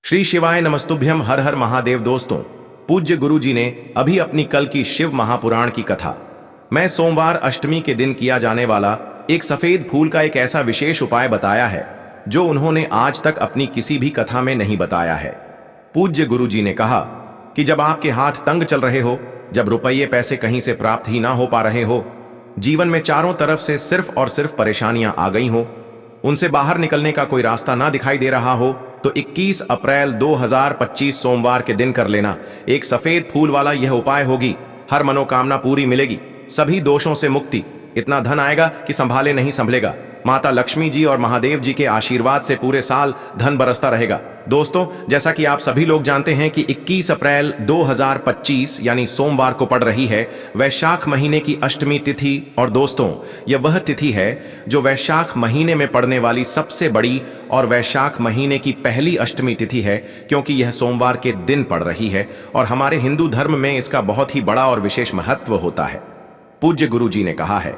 श्री शिवाय नमस्तुभ्यम। हर हर महादेव। दोस्तों, पूज्य गुरु जी ने अभी अपनी कल की शिव महापुराण की कथा मैं सोमवार अष्टमी के दिन किया जाने वाला एक सफेद फूल का एक ऐसा विशेष उपाय बताया है जो उन्होंने आज तक अपनी किसी भी कथा में नहीं बताया है। पूज्य गुरु जी ने कहा कि जब आपके हाथ तंग चल रहे हो, जब रुपये पैसे कहीं से प्राप्त ही ना हो पा रहे हो, जीवन में चारों तरफ से सिर्फ और सिर्फ परेशानियां आ गई हो, उनसे बाहर निकलने का कोई रास्ता ना दिखाई दे रहा हो, तो 21 अप्रैल 2025 सोमवार के दिन कर लेना एक सफेद फूल वाला यह उपाय होगी। हर मनोकामना पूरी मिलेगी, सभी दोषों से मुक्ति, इतना धन आएगा कि संभाले नहीं संभलेगा। माता लक्ष्मी जी और महादेव जी के आशीर्वाद से पूरे साल धन बरसता रहेगा। दोस्तों, जैसा कि आप सभी लोग जानते हैं कि 21 अप्रैल 2025 यानी सोमवार को पड़ रही है वैशाख महीने की अष्टमी तिथि। और दोस्तों, यह वह तिथि है जो वैशाख महीने में पड़ने वाली सबसे बड़ी और वैशाख महीने की पहली अष्टमी तिथि है, क्योंकि यह सोमवार के दिन पड़ रही है और हमारे हिंदू धर्म में इसका बहुत ही बड़ा और विशेष महत्व होता है। पूज्य गुरु जी ने कहा है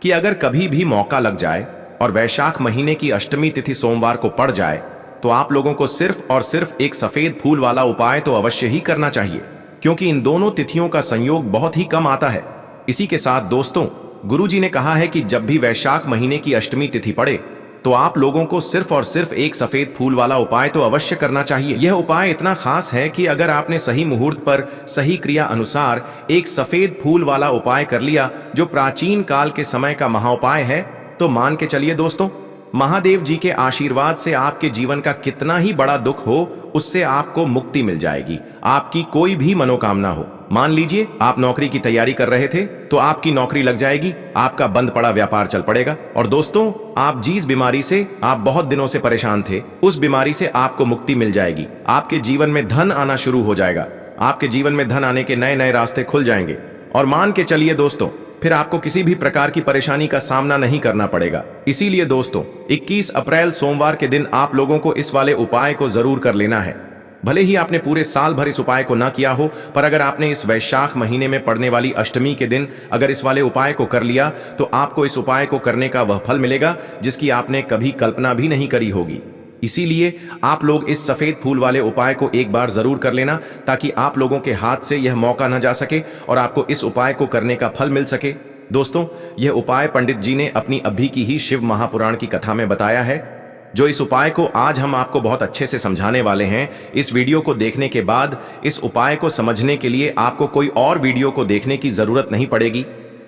कि अगर कभी भी मौका लग जाए और वैशाख महीने की अष्टमी तिथि सोमवार को पड़ जाए तो आप लोगों को सिर्फ और सिर्फ एक सफेद फूल वाला उपाय तो अवश्य ही करना चाहिए, क्योंकि इन दोनों तिथियों का संयोग बहुत ही कम आता है। इसी के साथ दोस्तों, गुरुजी ने कहा है कि जब भी वैशाख महीने की अष्टमी तिथि पड़े तो आप लोगों को सिर्फ और सिर्फ एक सफेद फूल वाला उपाय तो अवश्य करना चाहिए। यह उपाय इतना खास है कि अगर आपने सही मुहूर्त पर सही क्रिया अनुसार एक सफेद फूल वाला उपाय कर लिया जो प्राचीन काल के समय का महाउपाय है, तो मान के चलिए दोस्तों, महादेव जी के आशीर्वाद से आपके जीवन का कितना ही बड़ा दुख हो उससे आपको मुक्ति मिल जाएगी। आपकी कोई भी मनोकामना हो, मान लीजिए आप नौकरी की तैयारी कर रहे थे तो आपकी नौकरी लग जाएगी, आपका बंद पड़ा व्यापार चल पड़ेगा। और दोस्तों, आप जिस बीमारी से आप बहुत दिनों से परेशान थे उस बीमारी से आपको मुक्ति मिल जाएगी। आपके जीवन में धन आना शुरू हो जाएगा, आपके जीवन में धन आने के नए नए रास्ते खुल जाएंगे। और मान के चलिए दोस्तों, फिर आपको किसी भी प्रकार की परेशानी का सामना नहीं करना पड़ेगा। इसीलिए दोस्तों, 21 अप्रैल सोमवार के दिन आप लोगों को इस वाले उपाय को जरूर कर लेना है। भले ही आपने पूरे साल भर इस उपाय को ना किया हो, पर अगर आपने इस वैशाख महीने में पड़ने वाली अष्टमी के दिन अगर इस वाले उपाय को कर लिया तो आपको इस उपाय को करने का वह फल मिलेगा जिसकी आपने कभी कल्पना भी नहीं करी होगी। इसीलिए आप लोग इस सफेद फूल वाले उपाय को एक बार जरूर कर लेना, ताकि आप लोगों के हाथ से यह मौका न जा सके और आपको इस उपाय को करने का फल मिल सके। दोस्तों, यह उपाय पंडित जी ने अपनी अभी की ही शिव महापुराण की कथा में बताया है। जो इस उपाय को आज हम आपको बहुत अच्छे से समझाने वाले हैं। इस वीडियो को देखने के बाद इस उपाय को समझने के लिए आपको कोई और वीडियो को देखने की जरूरत नहीं पड़ेगी।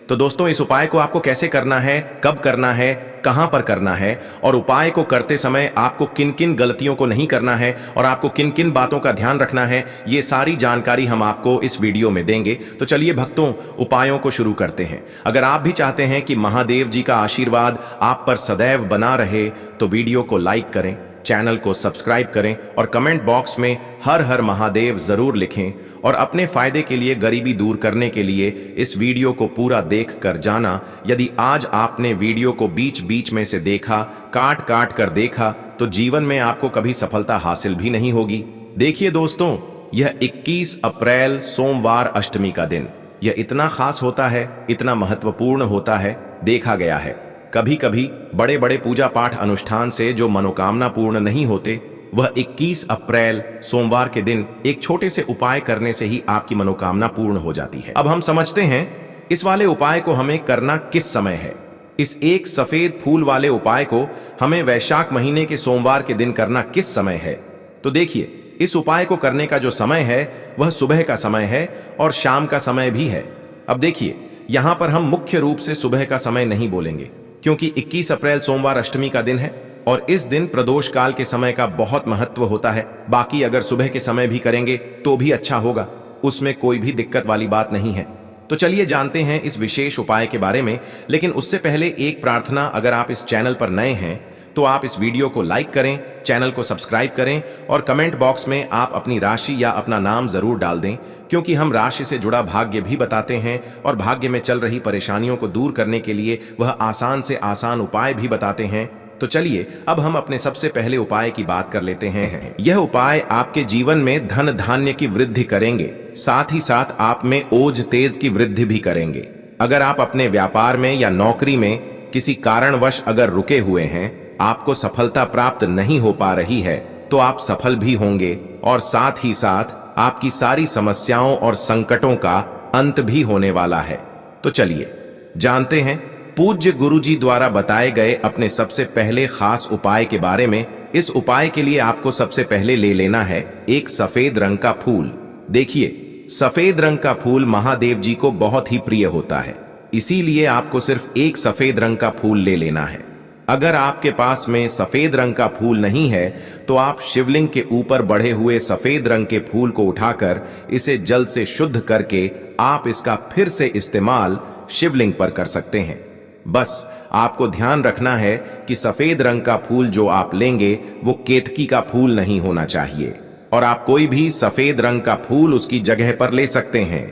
तो दोस्तों, इस उपाय को आपको कैसे करना है, कब करना है, कहां पर करना है और उपाय को करते समय आपको किन किन गलतियों को नहीं करना है और आपको किन किन बातों का ध्यान रखना है, ये सारी जानकारी हम आपको इस वीडियो में देंगे। तो चलिए भक्तों, उपायों को शुरू करते हैं। अगर आप भी चाहते हैं कि महादेव जी का आशीर्वाद आप पर सदैव बना रहे तो वीडियो को लाइक करें, चैनल को सब्सक्राइब करें और कमेंट बॉक्स में हर हर महादेव जरूर लिखें। और अपने फायदे के लिए, गरीबी दूर करने के लिए इस वीडियो को पूरा देख कर जाना। यदि आज आपने वीडियो को बीच बीच में से देखा, काट काट कर देखा, तो जीवन में आपको कभी सफलता हासिल भी नहीं होगी। देखिए दोस्तों, यह 21 अप्रैल सोमवार अष्टमी का दिन यह इतना खास होता है, इतना महत्वपूर्ण होता है। देखा गया है कभी कभी बड़े बड़े पूजा पाठ अनुष्ठान से जो मनोकामना पूर्ण नहीं होते, वह 21 अप्रैल सोमवार के दिन एक छोटे से उपाय करने से ही आपकी मनोकामना पूर्ण हो जाती है। अब हम समझते हैं इस वाले उपाय को हमें करना किस समय है। इस एक सफेद फूल वाले उपाय को हमें वैशाख महीने के सोमवार के दिन करना किस समय है। तो देखिए, इस उपाय को करने का जो समय है वह सुबह का समय है और शाम का समय भी है। अब देखिए, यहां पर हम मुख्य रूप से सुबह का समय नहीं बोलेंगे, क्योंकि 21 अप्रैल सोमवार अष्टमी का दिन है और इस दिन प्रदोष काल के समय का बहुत महत्व होता है। बाकी अगर सुबह के समय भी करेंगे तो भी अच्छा होगा, उसमें कोई भी दिक्कत वाली बात नहीं है। तो चलिए जानते हैं इस विशेष उपाय के बारे में। लेकिन उससे पहले एक प्रार्थना, अगर आप इस चैनल पर नए हैं तो आप इस वीडियो को लाइक करें, चैनल को सब्सक्राइब करें और कमेंट बॉक्स में आप अपनी राशि या अपना नाम जरूर डाल दें, क्योंकि हम राशि से जुड़ा भाग्य भी बताते हैं और भाग्य में चल रही परेशानियों को दूर करने के लिए वह आसान से आसान उपाय भी बताते हैं। तो चलिए अब हम अपने सबसे पहले उपाय की बात कर लेते हैं। यह उपाय आपके जीवन में धन धान्य की वृद्धि करेंगे, साथ ही साथ आप में ओज तेज की वृद्धि भी करेंगे। अगर आप अपने व्यापार में या नौकरी में किसी कारणवश अगर रुके हुए हैं, आपको सफलता प्राप्त नहीं हो पा रही है, तो आप सफल भी होंगे और साथ ही साथ आपकी सारी समस्याओं और संकटों का अंत भी होने वाला है। तो चलिए जानते हैं पूज्य गुरुजी द्वारा बताए गए अपने सबसे पहले खास उपाय के बारे में। इस उपाय के लिए आपको सबसे पहले ले लेना है एक सफेद रंग का फूल। देखिए, सफेद रंग का फूल महादेव जी को बहुत ही प्रिय होता है, इसीलिए आपको सिर्फ एक सफेद रंग का फूल ले लेना है। अगर आपके पास में सफेद रंग का फूल नहीं है तो आप शिवलिंग के ऊपर बढ़े हुए सफेद रंग के फूल को उठाकर इसे जल से शुद्ध करके आप इसका फिर से इस्तेमाल शिवलिंग पर कर सकते हैं। बस आपको ध्यान रखना है कि सफेद रंग का फूल जो आप लेंगे वो केतकी का फूल नहीं होना चाहिए, और आप कोई भी सफेद रंग का फूल उसकी जगह पर ले सकते हैं।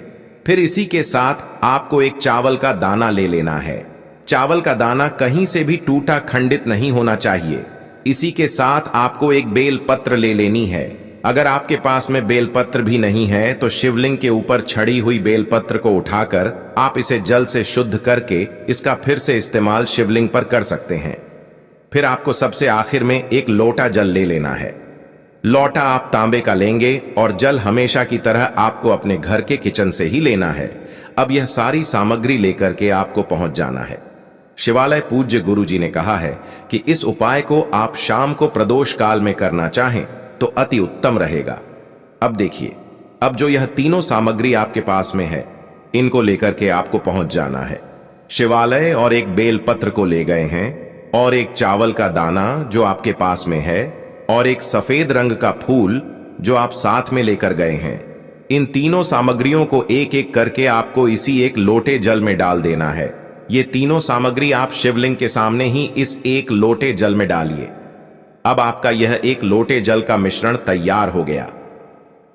फिर इसी के साथ आपको एक चावल का दाना ले लेना है। चावल का दाना कहीं से भी टूटा खंडित नहीं होना चाहिए। इसी के साथ आपको एक बेल पत्र ले लेनी है। अगर आपके पास में बेल पत्र भी नहीं है तो शिवलिंग के ऊपर छड़ी हुई बेल पत्र को उठाकर आप इसे जल से शुद्ध करके इसका फिर से इस्तेमाल शिवलिंग पर कर सकते हैं। फिर आपको सबसे आखिर में एक लोटा जल ले लेना है। लोटा आप तांबे का लेंगे और जल हमेशा की तरह आपको अपने घर के किचन से ही लेना है। अब यह सारी सामग्री लेकर के आपको पहुंच जाना है शिवालय। पूज्य गुरुजी ने कहा है कि इस उपाय को आप शाम को प्रदोष काल में करना चाहें तो अति उत्तम रहेगा। अब देखिए, अब जो यह तीनों सामग्री आपके पास में है, इनको लेकर के आपको पहुंच जाना है शिवालय, और एक बेल पत्र को ले गए हैं, और एक चावल का दाना जो आपके पास में है, और एक सफेद रंग का फूल जो आप साथ में लेकर गए हैं। इन तीनों सामग्रियों को एक एक करके आपको इसी एक लोटे जल में डाल देना है। ये तीनों सामग्री आप शिवलिंग के सामने ही इस एक लोटे जल में डालिए। अब आपका यह एक लोटे जल का मिश्रण तैयार हो गया।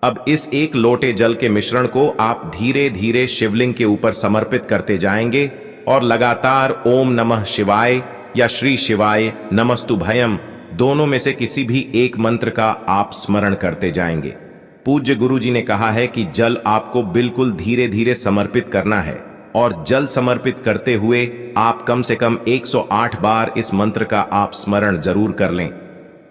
अब इस एक लोटे जल के मिश्रण को आप धीरे धीरे शिवलिंग के ऊपर समर्पित करते जाएंगे और लगातार ओम नमः शिवाय या श्री शिवाय नमस्तु भयम दोनों में से किसी भी एक मंत्र का आप स्मरण करते जाएंगे। पूज्य गुरुजी ने कहा है कि जल आपको बिल्कुल धीरे धीरे समर्पित करना है, और जल समर्पित करते हुए आप कम से कम 108 बार इस मंत्र का आप स्मरण जरूर कर लें।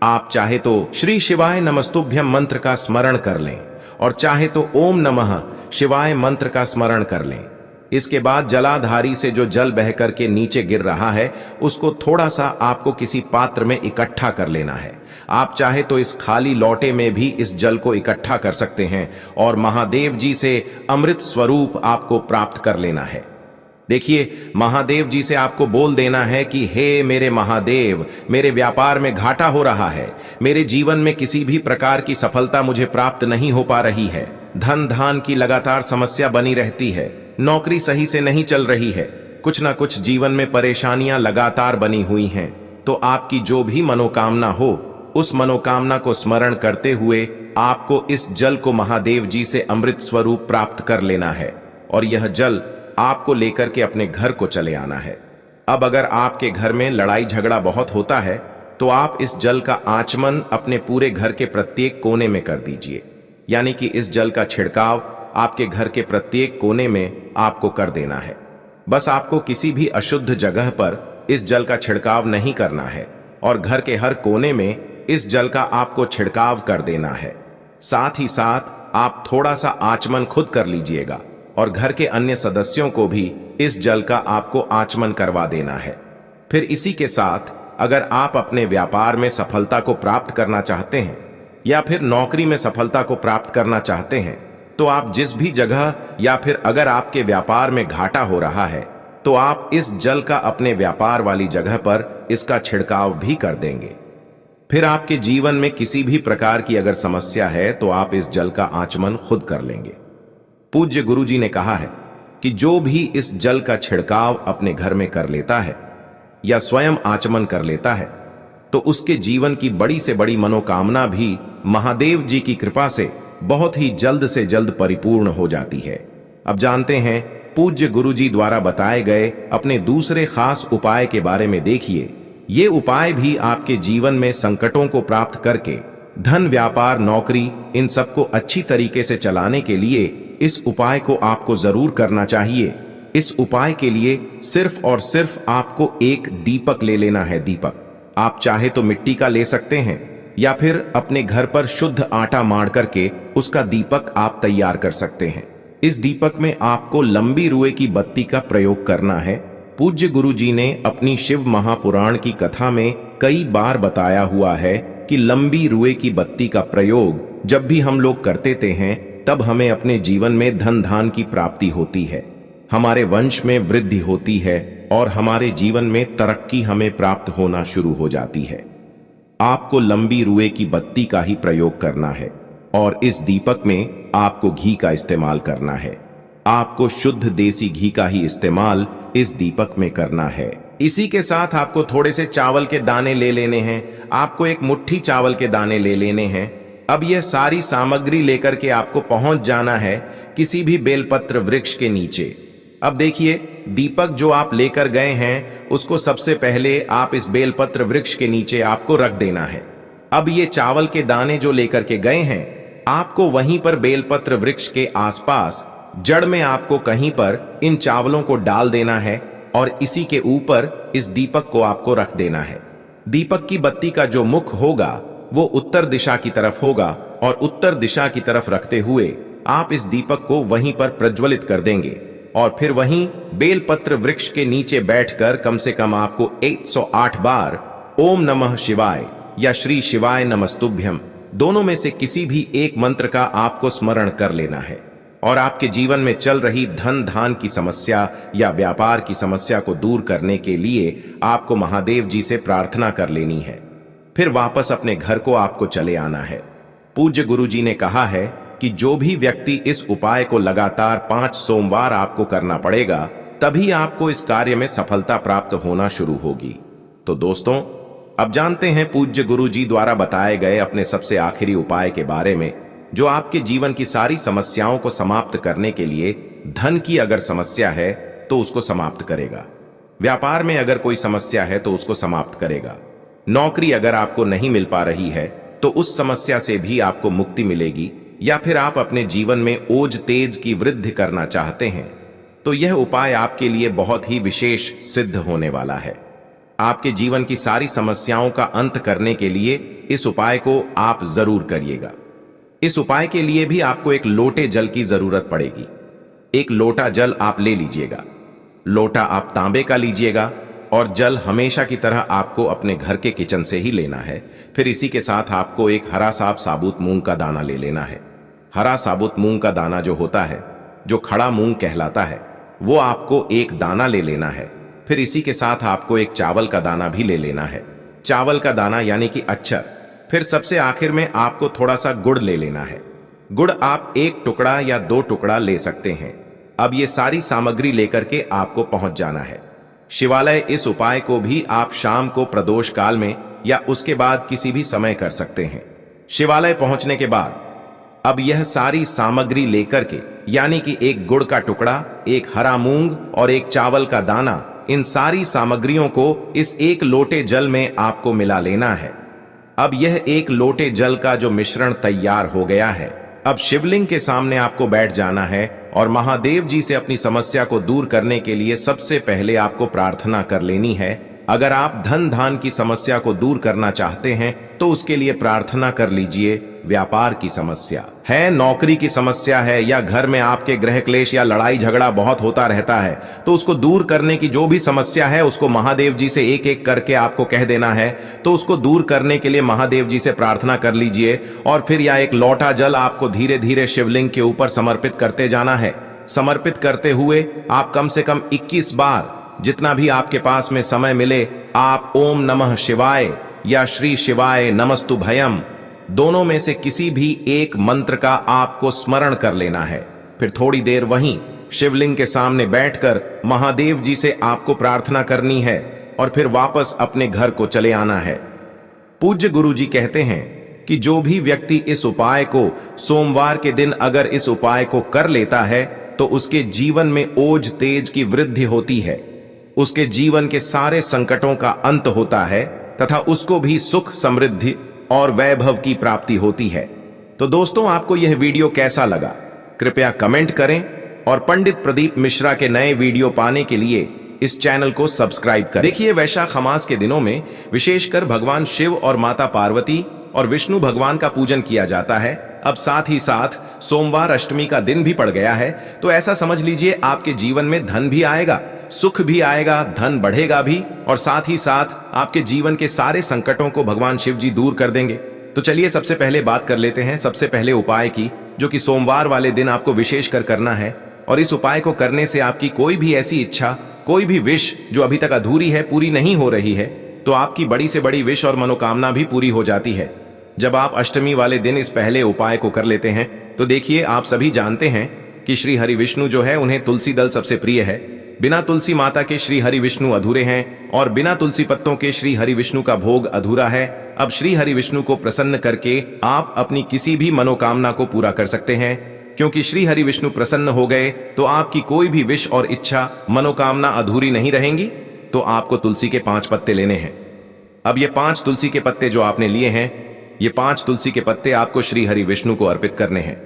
आप चाहे तो श्री शिवाय नमस्तुभ्यम मंत्र का स्मरण कर लें, और चाहे तो ओम नमः शिवाय मंत्र का स्मरण कर लें। इसके बाद जलाधारी से जो जल बह करके नीचे गिर रहा है उसको थोड़ा सा आपको किसी पात्र में इकट्ठा कर लेना है। आप चाहे तो इस खाली लोटे में भी इस जल को इकट्ठा कर सकते हैं और महादेव जी से अमृत स्वरूप आपको प्राप्त कर लेना है। देखिए, महादेव जी से आपको बोल देना है कि हे मेरे महादेव, मेरे व्यापार में घाटा हो रहा है, मेरे जीवन में किसी भी प्रकार की सफलता मुझे प्राप्त नहीं हो पा रही है, धन धान की लगातार समस्या बनी रहती है, नौकरी सही से नहीं चल रही है, कुछ ना कुछ जीवन में परेशानियां लगातार बनी हुई हैं। तो आपकी जो भी मनोकामना हो उस मनोकामना को स्मरण करते हुए आपको इस जल को महादेव जी से अमृत स्वरूप प्राप्त कर लेना है, और यह जल आपको लेकर के अपने घर को चले आना है। अब अगर आपके घर में लड़ाई झगड़ा बहुत होता है तो आप इस जल का आचमन अपने पूरे घर के प्रत्येक कोने में कर दीजिए। यानी कि इस जल का छिड़काव आपके घर के प्रत्येक कोने में आपको कर देना है। बस आपको किसी भी अशुद्ध जगह पर इस जल का छिड़काव नहीं करना है, और घर के हर कोने में इस जल का आपको छिड़काव कर देना है। साथ ही साथ आप थोड़ा सा आचमन खुद कर लीजिएगा, और घर के अन्य सदस्यों को भी इस जल का आपको आचमन करवा देना है। फिर इसी के साथ अगर आप अपने व्यापार में सफलता को प्राप्त करना चाहते हैं या फिर नौकरी में सफलता को प्राप्त करना चाहते हैं तो आप जिस भी जगह या फिर अगर आपके व्यापार में घाटा हो रहा है तो आप इस जल का अपने व्यापार वाली जगह पर इसका छिड़काव भी कर देंगे। फिर आपके जीवन में किसी भी प्रकार की अगर समस्या है तो आप इस जल का आचमन खुद कर लेंगे। पूज्य गुरुजी ने कहा है कि जो भी इस जल का छिड़काव अपने घर में कर लेता है या स्वयं आचमन कर लेता है तो उसके जीवन की बड़ी से बड़ी मनोकामना भी महादेव जी की कृपा से बहुत ही जल्द से जल्द परिपूर्ण हो जाती है। अब जानते हैं पूज्य गुरुजी द्वारा बताए गए अपने दूसरे खास उपाय के बारे में। देखिए, ये उपाय भी आपके जीवन में संकटों को प्राप्त करके धन, व्यापार, नौकरी इन सबको अच्छी तरीके से चलाने के लिए इस उपाय को आपको जरूर करना चाहिए। इस उपाय के लिए सिर्फ और सिर्फ आपको एक दीपक ले लेना है। दीपक आप चाहे तो मिट्टी का ले सकते हैं या फिर अपने घर पर शुद्ध आटा माड़ करके उसका दीपक आप तैयार कर सकते हैं। इस दीपक में आपको लंबी रुए की बत्ती का प्रयोग करना है। पूज्य गुरु जी ने अपनी शिव महापुराण की कथा में कई बार बताया हुआ है कि लंबी रुए की बत्ती का प्रयोग जब भी हम लोग करते हैं तब हमें अपने जीवन में धन धान की प्राप्ति होती है, हमारे वंश में वृद्धि होती है और हमारे जीवन में तरक्की हमें प्राप्त होना शुरू हो जाती है। आपको लंबी रुए की बत्ती का ही प्रयोग करना है और इस दीपक में आपको घी का इस्तेमाल करना है। आपको शुद्ध देसी घी का ही इस्तेमाल इस दीपक में करना है। इसी के साथ आपको थोड़े से चावल के दाने ले लेने हैं। आपको एक मुट्ठी चावल के दाने ले लेने हैं। अब यह सारी सामग्री लेकर के आपको पहुंच जाना है किसी भी बेलपत्र वृक्ष के नीचे। अब देखिए, दीपक जो आप लेकर गए हैं उसको सबसे पहले आप इस बेलपत्र वृक्ष के नीचे आपको रख देना है। अब ये चावल के दाने जो लेकर के गए हैं आपको वहीं पर बेलपत्र वृक्ष के आसपास जड़ में आपको कहीं पर इन चावलों को डाल देना है और इसी के ऊपर इस दीपक को आपको रख देना है। दीपक की बत्ती का जो मुख होगा वो उत्तर दिशा की तरफ होगा और उत्तर दिशा की तरफ रखते हुए आप इस दीपक को वहीं पर प्रज्वलित कर देंगे और फिर वहीं बेलपत्र वृक्ष के नीचे बैठकर कम से कम आपको 108 बार ओम नमः शिवाय या श्री शिवाय नमस्तुभ्यम दोनों में से किसी भी एक मंत्र का आपको स्मरण कर लेना है और आपके जीवन में चल रही धन धान की समस्या या व्यापार की समस्या को दूर करने के लिए आपको महादेव जी से प्रार्थना कर लेनी है। फिर वापस अपने घर को आपको चले आना है। पूज्य गुरु जी ने कहा है कि जो भी व्यक्ति इस उपाय को लगातार 5 सोमवार आपको करना पड़ेगा तभी आपको इस कार्य में सफलता प्राप्त होना शुरू होगी। तो दोस्तों, अब जानते हैं पूज्य गुरु जी द्वारा बताए गए अपने सबसे आखिरी उपाय के बारे में जो आपके जीवन की सारी समस्याओं को समाप्त करने के लिए, धन की अगर समस्या है तो उसको समाप्त करेगा, व्यापार में अगर कोई समस्या है तो उसको समाप्त करेगा, नौकरी अगर आपको नहीं मिल पा रही है तो उस समस्या से भी आपको मुक्ति मिलेगी, या फिर आप अपने जीवन में ओज तेज की वृद्धि करना चाहते हैं तो यह उपाय आपके लिए बहुत ही विशेष सिद्ध होने वाला है। आपके जीवन की सारी समस्याओं का अंत करने के लिए इस उपाय को आप जरूर करिएगा। इस उपाय के लिए भी आपको एक लोटे जल की जरूरत पड़ेगी। एक लोटा जल आप ले लीजिएगा। लोटा आप तांबे का लीजिएगा और जल हमेशा की तरह आपको अपने घर के किचन से ही लेना है। फिर इसी के साथ आपको एक हरा साबुत मूंग का दाना ले लेना है। हरा साबुत मूंग का दाना जो होता है, जो खड़ा मूंग कहलाता है, वो आपको एक दाना ले लेना है। फिर इसी के साथ आपको एक चावल का दाना भी ले लेना है। चावल का दाना यानी कि अक्षर। फिर सबसे आखिर में आपको थोड़ा सा गुड़ ले लेना है। गुड़ आप 1 टुकड़ा या 2 टुकड़ा ले सकते हैं। अब ये सारी सामग्री लेकर के आपको पहुंच जाना है शिवालय। इस उपाय को भी आप शाम को प्रदोष काल में या उसके बाद किसी भी समय कर सकते हैं। शिवालय पहुंचने के बाद अब यह सारी सामग्री लेकर के, यानी कि एक गुड़ का टुकड़ा, एक हरा मूंग और एक चावल का दाना, इन सारी सामग्रियों को इस 1 लोटे जल में आपको मिला लेना है। अब यह 1 लोटे जल का जो मिश्रण तैयार हो गया है, अब शिवलिंग के सामने आपको बैठ जाना है और महादेव जी से अपनी समस्या को दूर करने के लिए सबसे पहले आपको प्रार्थना कर लेनी है। अगर आप धन धान की समस्या को दूर करना चाहते हैं तो उसके लिए प्रार्थना कर लीजिए। व्यापार की समस्या है, नौकरी की समस्या है, या घर में आपके गृह क्लेश या लड़ाई झगड़ा बहुत होता रहता है, तो उसको दूर करने की जो भी समस्या है उसको महादेव जी से एक एक करके आपको कह देना है। तो उसको दूर करने के लिए महादेव जी से प्रार्थना कर लीजिए और फिर यह 1 लोटा जल आपको धीरे धीरे शिवलिंग के ऊपर समर्पित करते जाना है। समर्पित करते हुए आप कम से कम 21 बार, जितना भी आपके पास में समय मिले, आप ओम नमः शिवाय या श्री शिवाय नमस्तुभयम दोनों में से किसी भी एक मंत्र का आपको स्मरण कर लेना है। फिर थोड़ी देर वहीं शिवलिंग के सामने बैठकर महादेव जी से आपको प्रार्थना करनी है और फिर वापस अपने घर को चले आना है। पूज्य गुरु जी कहते हैं कि जो भी व्यक्ति इस उपाय को सोमवार के दिन अगर इस उपाय को कर लेता है तो उसके जीवन में ओज तेज की वृद्धि होती है, उसके जीवन के सारे संकटों का अंत होता है तथा उसको भी सुख, समृद्धि और वैभव की प्राप्ति होती है। तो दोस्तों, आपको यह वीडियो कैसा लगा कृपया कमेंट करें और पंडित प्रदीप मिश्रा के नए वीडियो पाने के लिए इस चैनल को सब्सक्राइब करें। देखिए, वैशाख मास के दिनों में विशेषकर भगवान शिव और माता पार्वती और विष्णु भगवान का पूजन किया जाता है। अब साथ ही साथ सोमवार अष्टमी का दिन भी पड़ गया है, तो ऐसा समझ लीजिए आपके जीवन में धन भी आएगा, सुख भी आएगा, धन बढ़ेगा भी, और साथ ही साथ आपके जीवन के सारे संकटों को भगवान शिव जी दूर कर देंगे। तो चलिए सबसे पहले बात कर लेते हैं सबसे पहले उपाय की, जो कि सोमवार वाले दिन आपको विशेष कर करना है। और इस उपाय को करने से आपकी कोई भी ऐसी इच्छा, कोई भी विश जो अभी तक अधूरी है, पूरी नहीं हो रही है, तो आपकी बड़ी से बड़ी विश और मनोकामना भी पूरी हो जाती है। जब आप अष्टमी वाले दिन इस पहले उपाय को कर लेते हैं, तो देखिए आप सभी जानते हैं कि श्री हरि विष्णु जो है उन्हें तुलसी दल सबसे प्रिय है। बिना तुलसी माता के श्री हरि विष्णु अधूरे हैं, और बिना तुलसी पत्तों के श्री हरि विष्णु का भोग अधूरा है। अब श्री हरि विष्णु को प्रसन्न करके आप अपनी किसी भी मनोकामना को पूरा कर सकते हैं, क्योंकि श्री हरि विष्णु प्रसन्न हो गए तो आपकी कोई भी विश और इच्छा, मनोकामना अधूरी नहीं रहेंगी। तो आपको तुलसी के 5 पत्ते लेने हैं। अब ये 5 तुलसी के पत्ते जो आपने लिए हैं, ये 5 तुलसी के पत्ते आपको श्री हरि विष्णु को अर्पित करने हैं,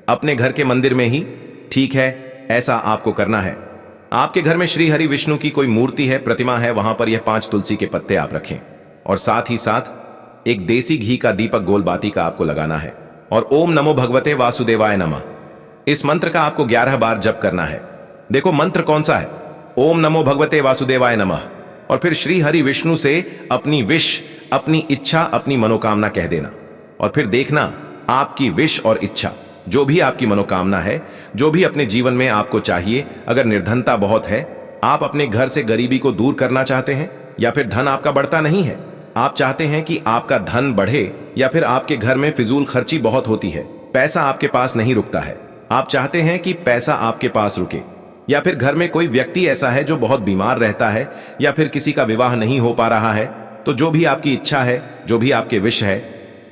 अपने घर के मंदिर में ही। ठीक है, ऐसा आपको करना है। आपके घर में श्री हरि विष्णु की कोई मूर्ति है, प्रतिमा है, वहां पर यह 5 तुलसी के पत्ते आप रखें, और साथ ही साथ एक देसी घी का दीपक गोल बाती का आपको लगाना है, और ओम नमो भगवते वासुदेवाय नमः इस मंत्र का आपको 11 बार जप करना है। देखो मंत्र कौन सा है, ओम नमो भगवते वासुदेवाय नमः, और फिर श्री हरि विष्णु से अपनी विश, अपनी इच्छा, अपनी मनोकामना कह देना, और फिर देखना आपकी विश और इच्छा, जो भी आपकी मनोकामना है, जो भी अपने जीवन में आपको चाहिए। अगर निर्धनता बहुत है, आप अपने घर से गरीबी को दूर करना चाहते हैं, या फिर धन आपका बढ़ता नहीं है, आप चाहते हैं कि आपका धन बढ़े, या फिर आपके घर में फिजूल खर्ची बहुत होती है, पैसा आपके पास नहीं रुकता है, आप चाहते हैं कि पैसा आपके पास रुके, या फिर घर में कोई व्यक्ति ऐसा है जो बहुत बीमार रहता है, या फिर किसी का विवाह नहीं हो पा रहा है, तो जो भी आपकी इच्छा है, जो भी आपके विश है,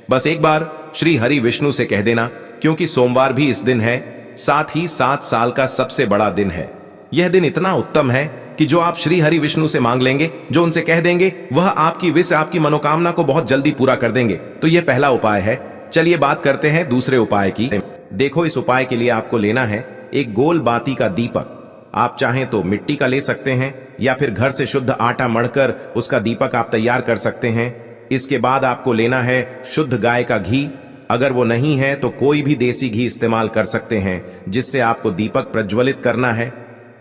बस एक बार श्री हरि विष्णु से कह देना, क्योंकि सोमवार भी इस दिन है, साथ ही 7 साल का सबसे बड़ा दिन है। यह दिन इतना उत्तम है कि जो आप श्री हरि विष्णु से मांग लेंगे, जो उनसे कह देंगे, वह आपकी विश, आपकी मनोकामना को बहुत जल्दी पूरा कर देंगे। तो यह पहला उपाय है। चलिए बात करते हैं दूसरे उपाय की। देखो इस उपाय के लिए आपको लेना है एक गोल बाती का दीपक। आप चाहें तो मिट्टी का ले सकते हैं, या फिर घर से शुद्ध आटा मढ़कर उसका दीपक आप तैयार कर सकते हैं। इसके बाद आपको लेना है शुद्ध गाय का घी। अगर वो नहीं है तो कोई भी देसी घी इस्तेमाल कर सकते हैं, जिससे आपको दीपक प्रज्वलित करना है।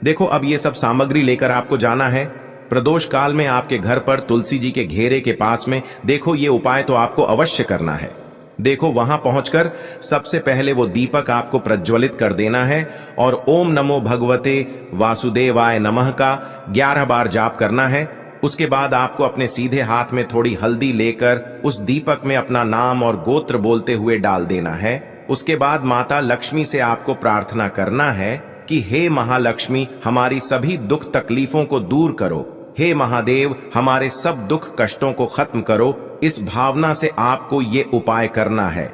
देखो अब ये सब सामग्री लेकर आपको जाना है प्रदोष काल में आपके घर पर तुलसी जी के घेरे के पास में। देखो ये उपाय तो आपको अवश्य करना है। देखो वहां पहुंचकर सबसे पहले वो दीपक आपको प्रज्वलित कर देना है, और ओम नमो भगवते वासुदेवाय नमः का 11 बार जाप करना है। उसके बाद आपको अपने सीधे हाथ में थोड़ी हल्दी लेकर उस दीपक में अपना नाम और गोत्र बोलते हुए डाल देना है। उसके बाद माता लक्ष्मी से आपको प्रार्थना करना है कि हे महालक्ष्मी, हमारी सभी दुख तकलीफों को दूर करो, हे महादेव हमारे सब दुख कष्टों को खत्म करो। इस भावना से आपको ये उपाय करना है।